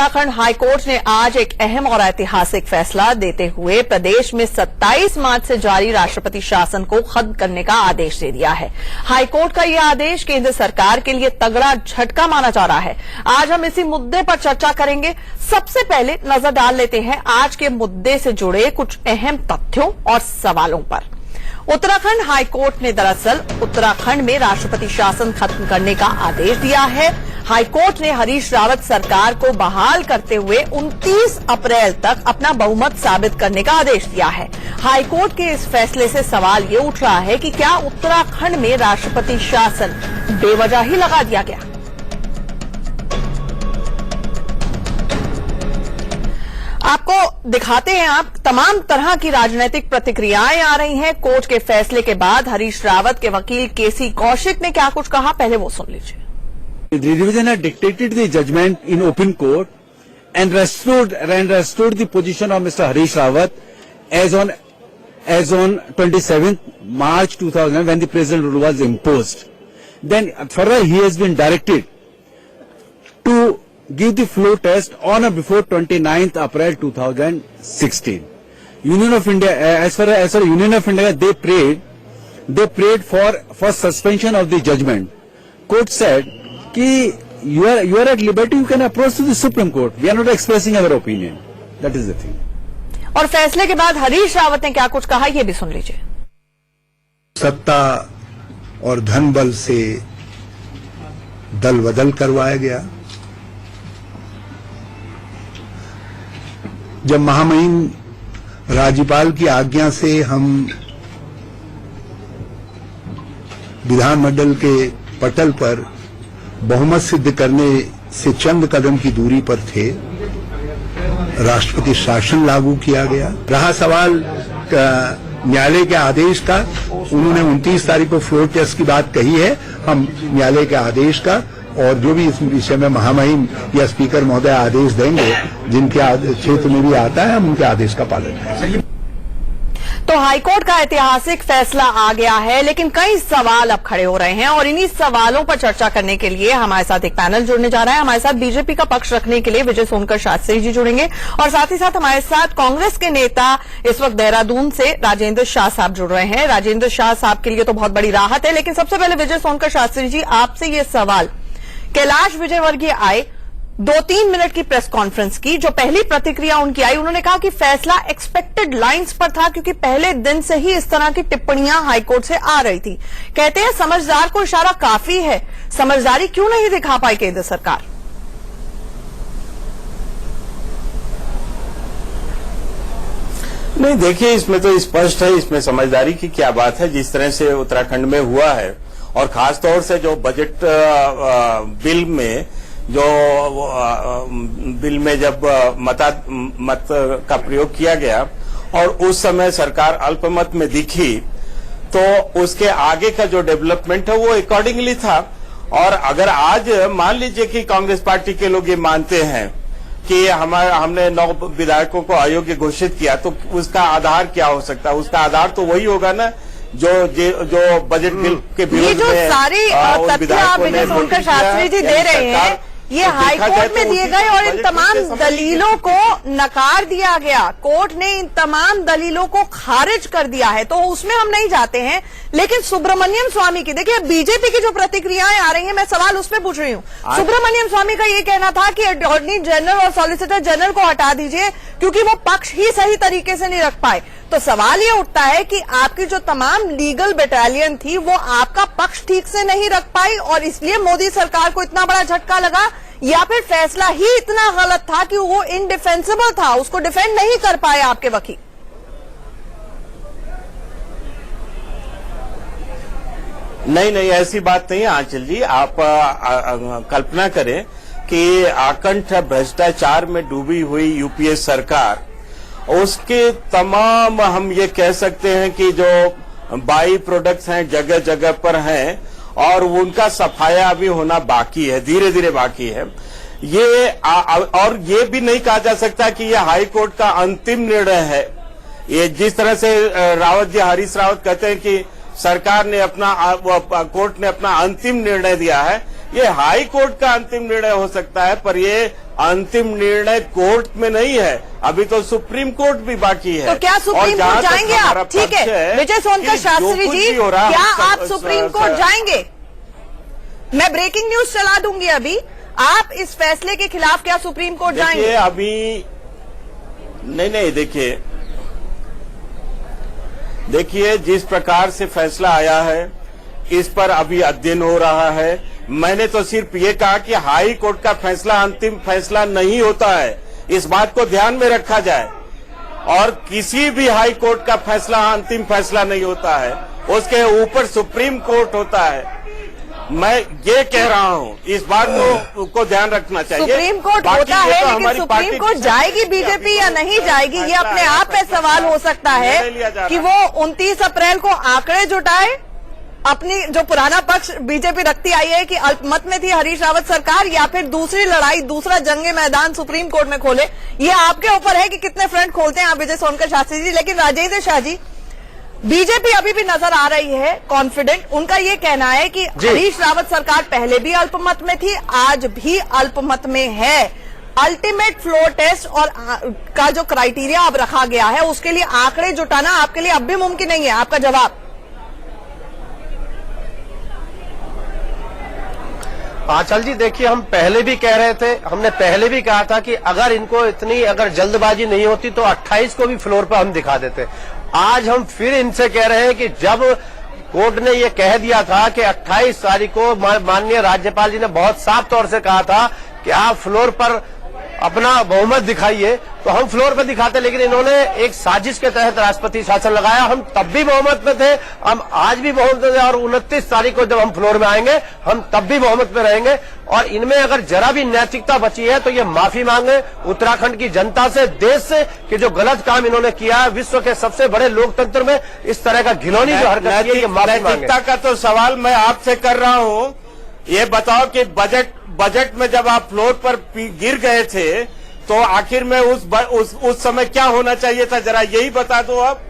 Uttarakhand high court ने आज एक अहम और ऐतिहासिक फैसला देते हुए प्रदेश में 27 मार्च से जारी राष्ट्रपति शासन को खत्म करने का आदेश दे दिया है। हाईकोर्ट का यह आदेश केंद्र सरकार के लिए तगड़ा झटका माना जा रहा है। आज हम इसी मुद्दे पर चर्चा करेंगे। सबसे पहले नजर डाल लेते हैं आज के मुद्दे से जुड़े कुछ अहम तथ्यों और सवालों पर। उत्तराखंड हाईकोर्ट ने दरअसल उत्तराखंड में राष्ट्रपति शासन खत्म करने का आदेश दिया है। हाईकोर्ट ने हरीश रावत सरकार को बहाल करते हुए 29 अप्रैल तक अपना बहुमत साबित करने का आदेश दिया है। हाईकोर्ट के इस फैसले से सवाल ये उठ रहा है कि क्या उत्तराखंड में राष्ट्रपति शासन बेवजह ही लगा दिया गया। आपको दिखाते हैं आप तमाम तरह की राजनीतिक प्रतिक्रियाएं आ रही हैं। कोर्ट के फैसले के बाद हरीश रावत के वकील केसी कौशिक ने क्या कुछ कहा, पहले वो सुन लीजिए। The division had dictated the judgment in open court and restored the position of Mr. Harish Rawat as on 27th March 2000 when the president rule was imposed. Then further he has been directed to give the floor test on or before 29th April 2016. Union of India, as far as Union of India, they prayed for suspension of the judgment. Court said कि you are at liberty, you can approach to the Supreme Court. We are not expressing our opinion. That is the thing. और फैसले के बाद हरीश रावत ने क्या कुछ कहा, ये भी सुन लीजिए। सत्ता और धन बल से दल बदल करवाया गया। जब महामहिम राज्यपाल की आज्ञा से हम विधानमंडल के पटल पर बहुमत सिद्ध करने से चंद कदम की दूरी पर थे, राष्ट्रपति शासन लागू किया गया। रहा सवाल न्यायालय के आदेश का, उन्होंने 29 तारीख को फ्लोर टेस्ट की बात कही है। हम न्यायालय के आदेश का और जो भी इस विषय में महामहिम या स्पीकर महोदय आदेश देंगे, जिनके क्षेत्र में भी आता है, हम उनके आदेश का पालन करेंगे। तो हाईकोर्ट का ऐतिहासिक फैसला आ गया है, लेकिन कई सवाल अब खड़े हो रहे हैं और इन्हीं सवालों पर चर्चा करने के लिए हमारे साथ एक पैनल जुड़ने जा रहा है। हमारे साथ बीजेपी का पक्ष रखने के लिए विजय सोनकर शास्त्री जी जुड़ेंगे और साथ ही साथ हमारे साथ कांग्रेस के नेता इस वक्त देहरादून से राजेंद्र शाह साहब जुड़ रहे हैं। राजेंद्र शाह साहब के लिए तो बहुत बड़ी राहत है, लेकिन सबसे पहले विजय सोनकर शास्त्री जी, आपसे ये सवाल। कैलाश विजयवर्गीय आए, 2-3 मिनट की प्रेस कॉन्फ्रेंस की, जो पहली प्रतिक्रिया उनकी आई, उन्होंने कहा कि फैसला एक्सपेक्टेड लाइंस पर था क्योंकि पहले दिन से ही इस तरह की टिप्पणियां हाईकोर्ट से आ रही थी। कहते हैं समझदार को इशारा काफी है, समझदारी क्यों नहीं दिखा पाई केंद्र सरकार। नहीं, देखिए, इसमें तो स्पष्ट है, इसमें समझदारी की क्या बात है। जिस तरह से उत्तराखंड में हुआ है और खासतौर से जो बजट बिल में जब मत का प्रयोग किया गया और उस समय सरकार अल्पमत में दिखी, तो उसके आगे का जो डेवलपमेंट है वो अकॉर्डिंगली था। और अगर आज मान लीजिए कि कांग्रेस पार्टी के लोग ये मानते हैं कि हमने 9 विधायकों को अयोग्य घोषित किया, तो उसका आधार क्या हो सकता है? उसका आधार तो वही होगा ना जो बजट बिल के विरोध में सारी तथ्य आप विजय सोनकर शास्त्री जी दे रहे हैं, ये हाईकोर्ट में दिए गए और इन तमाम दलीलों को नकार दिया गया। कोर्ट ने इन तमाम दलीलों को खारिज कर दिया है, तो उसमें हम नहीं जाते हैं। लेकिन सुब्रमण्यम स्वामी की, देखिए बीजेपी की जो प्रतिक्रियाएं आ रही हैं, मैं सवाल उसमें पूछ रही हूँ। सुब्रमण्यम स्वामी का ये कहना था कि अटॉर्नी जनरल और सॉलिसिटर जनरल को हटा दीजिए क्योंकि वो पक्ष ही सही तरीके से नहीं रख पाए। तो सवाल ये उठता है कि आपकी जो तमाम लीगल बटालियन थी वो आपका पक्ष ठीक से नहीं रख पाई और इसलिए मोदी सरकार को इतना बड़ा झटका लगा, या फिर फैसला ही इतना गलत था कि वो इनडिफेंसिबल था, उसको डिफेंड नहीं कर पाए आपके वकील। नहीं, ऐसी बात नहीं है आंचल जी। आप कल्पना करें कि आकंठ भ्रष्टाचार में डूबी हुई यूपीए सरकार, उसके तमाम हम ये कह सकते हैं कि जो बाई प्रोडक्ट्स हैं जगह जगह पर हैं और उनका सफाया अभी होना बाकी है, धीरे धीरे बाकी है। और ये भी नहीं कहा जा सकता कि ये हाई कोर्ट का अंतिम निर्णय है। ये जिस तरह से हरीश रावत कहते हैं कि सरकार ने कोर्ट ने अपना अंतिम निर्णय दिया है, ये हाई कोर्ट का अंतिम निर्णय हो सकता है, पर ये अंतिम निर्णय कोर्ट में नहीं है, अभी तो सुप्रीम कोर्ट भी बाकी है। तो क्या सुप्रीम कोर्ट जाएंगे आप? ठीक है विजय सोनकर शास्त्री जी, क्या आप सुप्रीम कोर्ट जाएंगे? मैं ब्रेकिंग न्यूज चला दूंगी अभी। आप इस फैसले के खिलाफ क्या सुप्रीम कोर्ट जाएंगे? अभी नहीं, देखिए जिस प्रकार से फैसला आया है इस पर अभी अध्ययन हो रहा है। मैंने तो सिर्फ ये कहा कि हाई कोर्ट का फैसला अंतिम फैसला नहीं होता है, इस बात को ध्यान में रखा जाए। और किसी भी हाई कोर्ट का फैसला अंतिम फैसला नहीं होता है, उसके ऊपर सुप्रीम कोर्ट होता है। मैं ये कह रहा हूँ, इस बात को ध्यान रखना चाहिए। सुप्रीम कोर्ट होता है, लेकिन सुप्रीम कोर्ट जाएगी बीजेपी या नहीं जाएगी, ये अपने आप में सवाल हो सकता है कि वो 29 अप्रैल को आंकड़े जुटाए। अपनी जो पुराना पक्ष बीजेपी रखती आई है कि अल्पमत में थी हरीश रावत सरकार, या फिर दूसरी लड़ाई, दूसरा जंगे मैदान सुप्रीम कोर्ट में खोले। ये आपके ऊपर है कि कितने फ्रंट खोलते हैं आप विजय सोनकर शास्त्री जी। लेकिन राजेंद्र शाह जी, बीजेपी अभी भी नजर आ रही है कॉन्फिडेंट। उनका ये कहना है कि हरीश रावत सरकार पहले भी अल्पमत में थी, आज भी अल्पमत में है। अल्टीमेट फ्लोर टेस्ट और का जो क्राइटेरिया अब रखा गया है, उसके लिए आंकड़े जुटाना आपके लिए अब भी मुमकिन नहीं है। आपका जवाब? आंचल जी देखिए, हम पहले भी कह रहे थे, हमने पहले भी कहा था कि अगर इनको इतनी जल्दबाजी नहीं होती तो 28 को भी फ्लोर पर हम दिखा देते। आज हम फिर इनसे कह रहे हैं कि जब कोर्ट ने ये कह दिया था कि 28 तारीख को माननीय राज्यपाल जी ने बहुत साफ तौर से कहा था कि आप फ्लोर पर अपना बहुमत दिखाइए, तो हम फ्लोर पर दिखाते। लेकिन इन्होंने एक साजिश के तहत राष्ट्रपति शासन लगाया। हम तब भी बहुमत में थे, हम आज भी बहुमत में थे, और 29 तारीख को जब हम फ्लोर में आएंगे हम तब भी बहुमत में रहेंगे। और इनमें अगर जरा भी नैतिकता बची है तो ये माफी मांगे उत्तराखंड की जनता से, देश से, कि जो गलत काम इन्होंने किया है। विश्व के सबसे बड़े लोकतंत्र में इस तरह का घिनौनी जो हरकत की है, ये माफी मांगे। नैतिकता का तो सवाल मैं आपसे कर रहा हूँ, ये बताओ कि बजट में जब आप फ्लोर पर गिर गए थे तो आखिर में उस समय क्या होना चाहिए था, जरा यही बता दो आप।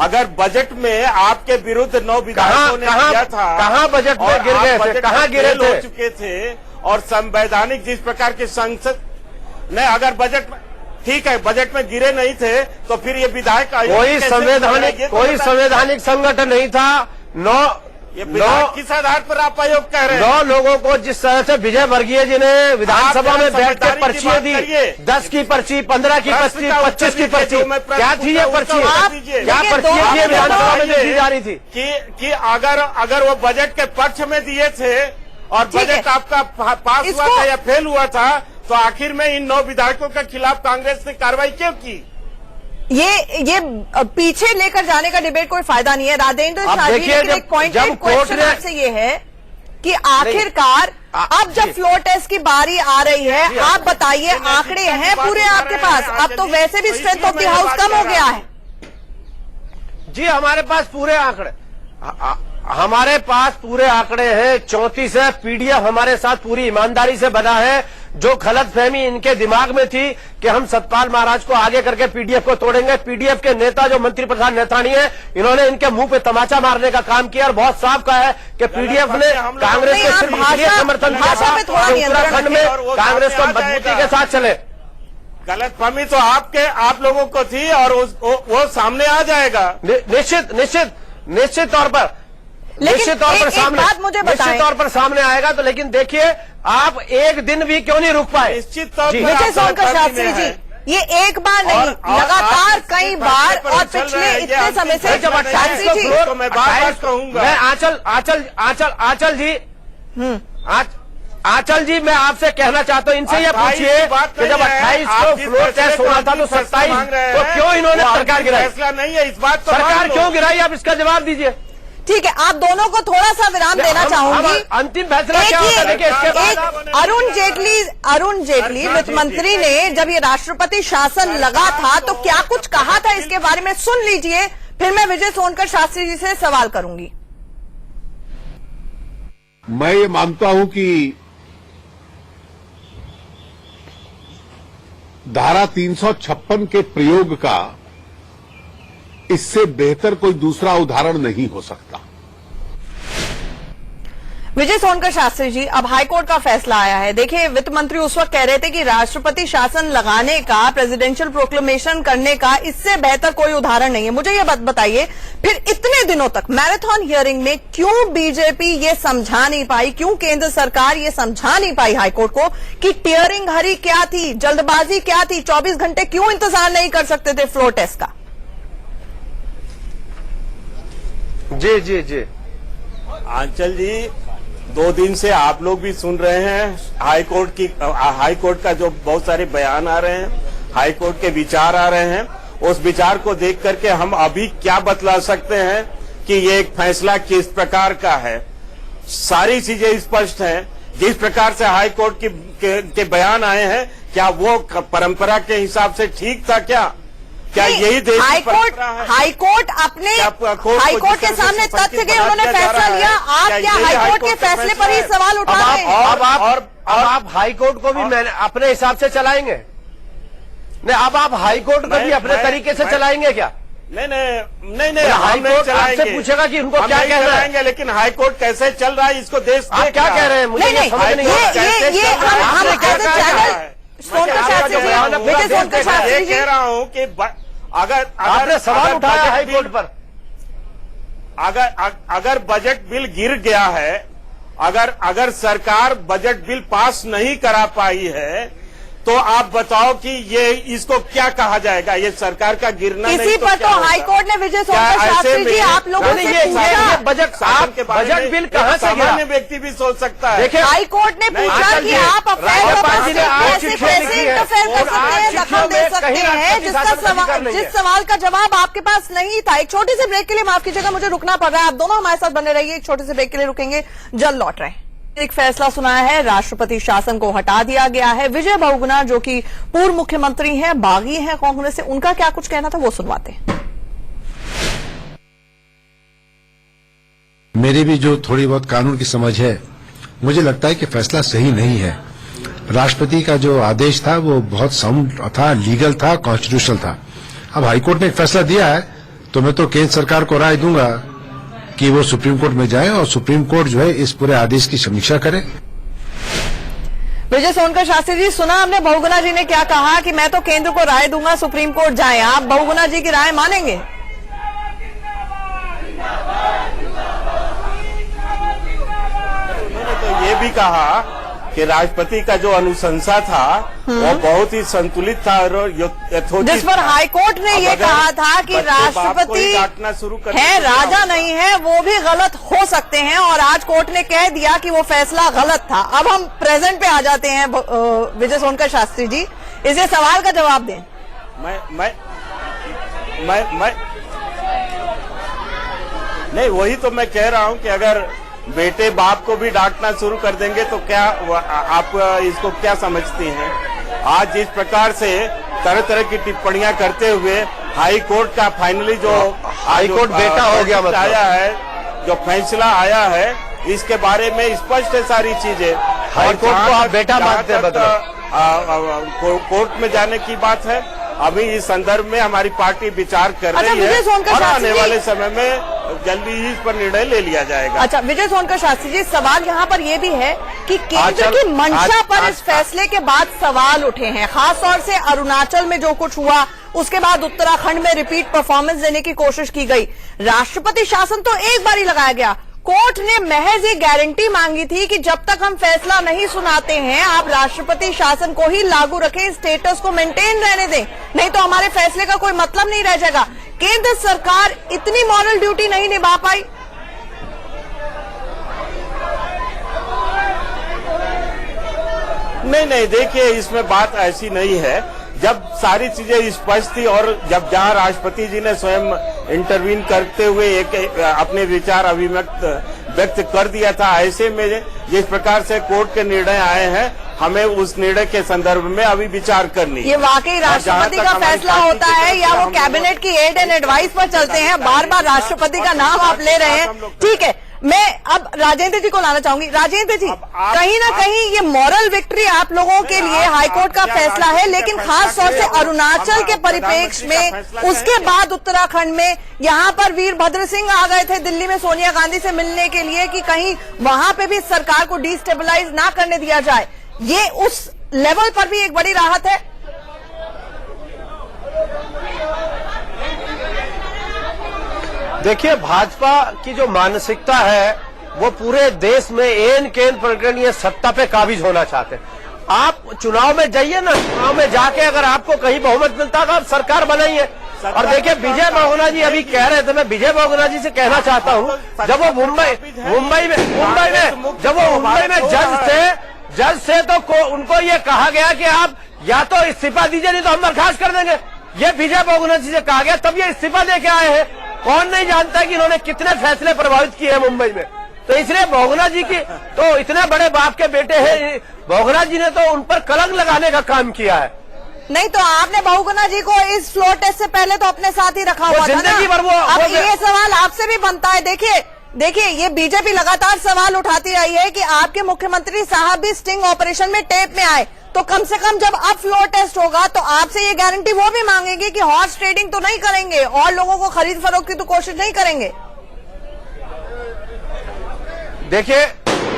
अगर बजट में आपके विरुद्ध 9 विधायकों ने किया था, कहाँ बजट में गिर गए थे, कहाँ गिरे थे? हो चुके थे। और संवैधानिक जिस प्रकार के संसद ने, अगर बजट में, ठीक है बजट में गिरे नहीं थे तो फिर ये विधायक कोई संवैधानिक संगठन नहीं था। किस आधार पर आप आयोग कह रहे हैं? 9 लोगों को जिस तरह से विजय वर्गीय जी ने विधानसभा में बैठ कर पर्चियां दी, 10 की पर्ची, 15 की पर्ची, 25 की पर्ची, क्या थी ये पर्ची? क्या पर्ची थी विधानसभा में दी जा रही थी? कि अगर वो बजट के पक्ष में दिए थे और बजट आपका पास हुआ था या फेल हुआ था, तो आखिर में इन 9 विधायकों के खिलाफ कांग्रेस ने कार्रवाई क्यों की? ये पीछे लेकर जाने का डिबेट कोई फायदा नहीं है राजेंद्र शाह जी। लेकिन एक पॉइंटेड क्वेश्चन आपसे ये है कि आखिरकार अब जब फ्लोर टेस्ट की बारी आ रही है, आप बताइए, आंकड़े हैं पूरे आपके पास? अब तो वैसे भी स्ट्रेंथ ऑफ द हाउस कम हो गया है। जी हमारे पास पूरे आंकड़े, हमारे पास पूरे आंकड़े हैं। 34 है, पीडीएफ हमारे साथ पूरी ईमानदारी से बना है। जो गलतफहमी इनके दिमाग में थी कि हम सतपाल महाराज को आगे करके पीडीएफ को तोड़ेंगे, पीडीएफ के नेता जो मंत्री प्रधान नेतानी है, इन्होंने इनके मुंह पे तमाचा मारने का काम किया। और बहुत साफ कहा है कि पीडीएफ ने कांग्रेस को सिर्फ इसलिए समर्थन दिया था उत्तराखंड में कांग्रेस को मजबूती के साथ चले। गलतफहमी तो आप लोगों को थी और वो सामने आ जाएगा निश्चित तौर पर सामने आएगा। तो लेकिन देखिए, आप एक दिन भी क्यों नहीं रुक पाए? निश्चित तौर पर विजय सोनकर शास्त्री जी, ये एक बार नहीं, लगातार कई बार, और पिछले इतने समय से जब 28 को मैं बार कहूंगा। मैं आंचल जी मैं आपसे कहना चाहता हूँ, इनसे ये पूछिए कि जब 28 को फ्लोर टेस्ट होना था तो 27 तो क्यों इन्होंने सरकार गिराई? फैसला नहीं है इस बात, सरकार क्यों गिराई? आप इसका जवाब दीजिए। ठीक है, आप दोनों को थोड़ा सा विराम देना चाहूंगी। अंतिम फैसला क्या होता है देखिए इसके बाद। अरुण जेटली वित्त मंत्री ने जब ये राष्ट्रपति शासन लगा था तो क्या कुछ कहा था इसके बारे में, सुन लीजिए, फिर मैं विजय सोनकर शास्त्री जी से सवाल करूंगी। मैं ये मानता हूं कि धारा 356 के प्रयोग का इससे बेहतर कोई दूसरा उदाहरण नहीं हो सकता। विजय सोनकर शास्त्री जी, अब हाईकोर्ट का फैसला आया है। देखिए, वित्त मंत्री उस वक्त कह रहे थे कि राष्ट्रपति शासन लगाने का, प्रेसिडेंशियल प्रोक्लेमेशन करने का इससे बेहतर कोई उदाहरण नहीं है। मुझे ये बात बताइए, फिर इतने दिनों तक मैराथन हियरिंग में क्यों बीजेपी ये समझा नहीं पाई, क्यों केंद्र सरकार ये समझा नहीं पाई हाईकोर्ट को कि टीयरिंग हरी क्या थी, जल्दबाजी क्या थी, 24 घंटे क्यों इंतजार नहीं कर सकते थे फ्लोर टेस्ट का? जी जी जी आंचल जी, 2 दिन से आप लोग भी सुन रहे हैं हाईकोर्ट का जो बहुत सारे बयान आ रहे हैं, हाईकोर्ट के विचार आ रहे हैं। उस विचार को देख करके हम अभी क्या बतला सकते हैं कि ये एक फैसला किस प्रकार का है। सारी चीजें स्पष्ट हैं। जिस प्रकार से हाईकोर्ट के बयान आए हैं, क्या वो परंपरा के हिसाब से ठीक था? क्या यही देश की परंपरा है? हाईकोर्ट अपने हाईकोर्ट के सामने तथ्य के उन्होंने फैसला लिया। आप क्या हाईकोर्ट के फैसले पर ही सवाल उठा रहे हैं? अब आप हाईकोर्ट को भी अपने हिसाब से चलाएंगे? नहीं, अब आप हाईकोर्ट को भी अपने तरीके से चलाएंगे क्या? नहीं, हाईकोर्ट आपसे पूछेगा कि उनको क्या कहना है, लेकिन हाईकोर्ट कैसे चल रहा है इसको देश आप क्या कह रहे हैं? मुझे नहीं, समझ नहीं आ रहा। सोनकर शास्त्री जी, विजय सोनकर शास्त्री जी, कह रहा हूं कि आपने सवाल उठाया हाईकोर्ट पर। अगर बजट बिल गिर गया है, अगर सरकार बजट बिल पास नहीं करा पाई है, तो आप बताओ कि ये इसको क्या कहा जाएगा? ये सरकार का गिरना इसी नहीं तो पर क्या तो होगा? हाईकोर्ट ने विजय सोनकर शास्त्री जी आप लोगों से पूछा, बजट बिल कहाँ से गिरा? सामान्य व्यक्ति भी सोच सकता है। देखिए, हाईकोर्ट ने पूछा कि आप अफेयर कैसे इंटरफेयर कर सकते हैं, दखल दे सकते हैं, जिस सवाल का जवाब आपके पास नहीं था। एक छोटे से ब्रेक के लिए, माफ कीजिएगा, मुझे रुकना पड़ रहा है। आप दोनों हमारे साथ बने रहिए, एक छोटे से ब्रेक के लिए रुकेंगे, जल्द लौट रहे हैं। एक फैसला सुनाया है, राष्ट्रपति शासन को हटा दिया गया है। विजय बहुगुणा जो कि पूर्व मुख्यमंत्री हैं, बागी हैं कांग्रेस से, उनका क्या कुछ कहना था वो सुनवाते हैं। मेरी भी जो थोड़ी बहुत कानून की समझ है, मुझे लगता है कि फैसला सही नहीं है। राष्ट्रपति का जो आदेश था वो बहुत साउंड था, लीगल था, कॉन्स्टिट्यूशनल था। अब हाईकोर्ट ने एक फैसला दिया है, तो मैं तो केंद्र सरकार को राय दूंगा कि वो सुप्रीम कोर्ट में जाए और सुप्रीम कोर्ट जो है इस पूरे आदेश की समीक्षा करे। विजय सोनकर शास्त्री जी, सुना हमने बहुगुणा जी ने क्या कहा कि मैं तो केंद्र को राय दूंगा, सुप्रीम कोर्ट जाए। आप बहुगुणा जी की राय मानेंगे? उन्होंने तो ये भी कहा कि राष्ट्रपति का जो अनुशंसा था वो बहुत ही संतुलित था और यथोचित, जिस पर हाईकोर्ट ने ये कहा था कि राष्ट्रपति है, राजा नहीं है, वो भी गलत हो सकते हैं, और आज कोर्ट ने कह दिया कि वो फैसला गलत था। अब हम प्रेजेंट पे आ जाते हैं। विजय सोनकर शास्त्री जी, इसे सवाल का जवाब दें। नहीं, वही तो मैं कह रहा हूं कि अगर बेटे बाप को भी डांटना शुरू कर देंगे तो क्या आप इसको क्या समझती हैं? आज जिस प्रकार से तरह तरह की टिप्पणियां करते हुए हाई कोर्ट का फाइनली जो हाई कोर्ट बेटा हो गया मतलब आया है, जो फैसला आया है, इसके बारे में स्पष्ट है सारी चीजें। हाई कोर्ट को आप बेटा मानते हैं? कोर्ट में जाने की बात है, अभी इस संदर्भ में हमारी पार्टी विचार कर रही है और आने वाले समय में जल्दी ही इस पर निर्णय ले लिया जाएगा। अच्छा, विजय सोनकर शास्त्री जी, सवाल यहाँ पर यह भी है कि केंद्र की मंशा पर इस फैसले के बाद सवाल उठे हैं, खासतौर से अरुणाचल में जो कुछ हुआ, उसके बाद उत्तराखंड में रिपीट परफॉर्मेंस देने की कोशिश की गई। राष्ट्रपति शासन तो एक बार ही लगाया गया। कोर्ट ने महज ये गारंटी मांगी थी कि जब तक हम फैसला नहीं सुनाते हैं, आप राष्ट्रपति शासन को ही लागू रखें, स्टेटस को मेंटेन रहने दें, नहीं तो हमारे फैसले का कोई मतलब नहीं रह जाएगा। केंद्र सरकार इतनी मॉरल ड्यूटी नहीं निभा पाई। नहीं, देखिए, इसमें बात ऐसी नहीं है। जब सारी चीजें स्पष्ट थी और जब जहां राष्ट्रपति जी ने स्वयं इंटरवीन करते हुए एक अपने विचार व्यक्त कर दिया था, ऐसे में जिस प्रकार से कोर्ट के निर्णय आए हैं, हमें उस निर्णय के संदर्भ में अभी विचार करनी है। ये वाकई राष्ट्रपति का फैसला होता है या वो कैबिनेट की एड एंड एडवाइस पर चलते हैं? बार बार राष्ट्रपति का नाम आप ले रहे हैं, ठीक है। मैं अब राजेंद्र जी को लाना चाहूंगी। राजेंद्र जी, कहीं ना कहीं ये मॉरल विक्ट्री आप लोगों के लिए हाईकोर्ट का फैसला है, लेकिन खास तौर से अरुणाचल के परिप्रेक्ष्य में, उसके बाद उत्तराखंड में, यहाँ पर वीरभद्र सिंह आ गए थे दिल्ली में सोनिया गांधी से मिलने के लिए कि कहीं वहां पे भी सरकार को डिस्टेबलाइज ना करने दिया जाए, ये उस लेवल पर भी एक बड़ी राहत है। देखिए, भाजपा की जो मानसिकता है वो पूरे देश में एन केन प्रकरण ये सत्ता पे काबिज होना चाहते हैं। आप चुनाव में जाइए ना, चुनाव में जाके अगर आपको कहीं बहुमत मिलता तो आप सरकार बनाइए। और देखिए, विजय बहुगुणा जी अभी कह रहे थे, मैं विजय बहुगुणा जी से कहना चाहता हूँ, जब वो मुंबई में जज से तो उनको ये कहा गया कि आप या तो इस्तीफा दीजिए नहीं तो हम बर्खास्त कर देंगे। ये विजय बहुगुणा जी से कहा गया, तब ये इस्तीफा लेके आए हैं। कौन नहीं जानता कि इन्होंने कितने फैसले प्रभावित किए हैं मुंबई में। तो इसलिए बहुगुणा जी की तो इतने बड़े बाप के बेटे हैं, बहुगुणा जी ने तो उन पर कलंक लगाने का काम किया है। नहीं तो आपने बहुगुणा जी को इस फ्लोर टेस्ट से पहले तो अपने साथ ही रखा हुआ था ना। अब ये सवाल आपसे भी बनता है। देखिए ये बीजेपी लगातार सवाल उठाती रही है कि आपके मुख्यमंत्री साहब भी स्टिंग ऑपरेशन में टेप में आए, तो कम से कम जब अब फ्लोर टेस्ट होगा तो आपसे ये गारंटी वो भी मांगेंगे कि हॉर्स ट्रेडिंग तो नहीं करेंगे और लोगों को खरीद फरोख्त की तो कोशिश नहीं करेंगे। देखिए,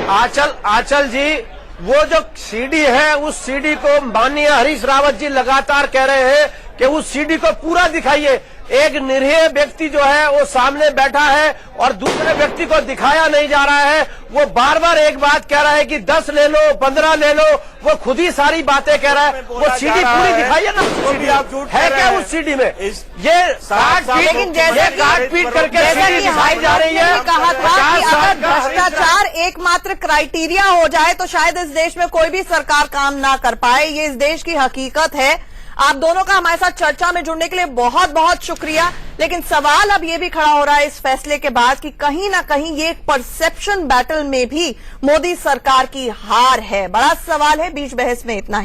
आंचल जी, वो जो सीडी है उस सीडी को माननीय हरीश रावत जी लगातार कह रहे हैं कि उस सीडी को पूरा दिखाइए। एक निरीह व्यक्ति जो है वो सामने बैठा है और दूसरे व्यक्ति को दिखाया नहीं जा रहा है। वो बार बार एक बात कह रहा है कि 10 ले लो, 15 ले लो, वो खुद ही सारी बातें कह रहा है। वो सीडी पूरी दिखाइए ना, है क्या उस सीडी में? ये काट पीट करके सीडी दिखाई जा रही है। कहा था कि अगर भ्रष्टाचार एकमात्र क्राइटेरिया हो जाए तो शायद इस देश में कोई भी सरकार काम ना कर पाए। ये इस देश की हकीकत है। आप दोनों का हमारे साथ चर्चा में जुड़ने के लिए बहुत बहुत शुक्रिया। लेकिन सवाल अब ये भी खड़ा हो रहा है इस फैसले के बाद कि कहीं ना कहीं ये एक परसेप्शन बैटल में भी मोदी सरकार की हार है। बड़ा सवाल है। बीच बहस में इतना ही।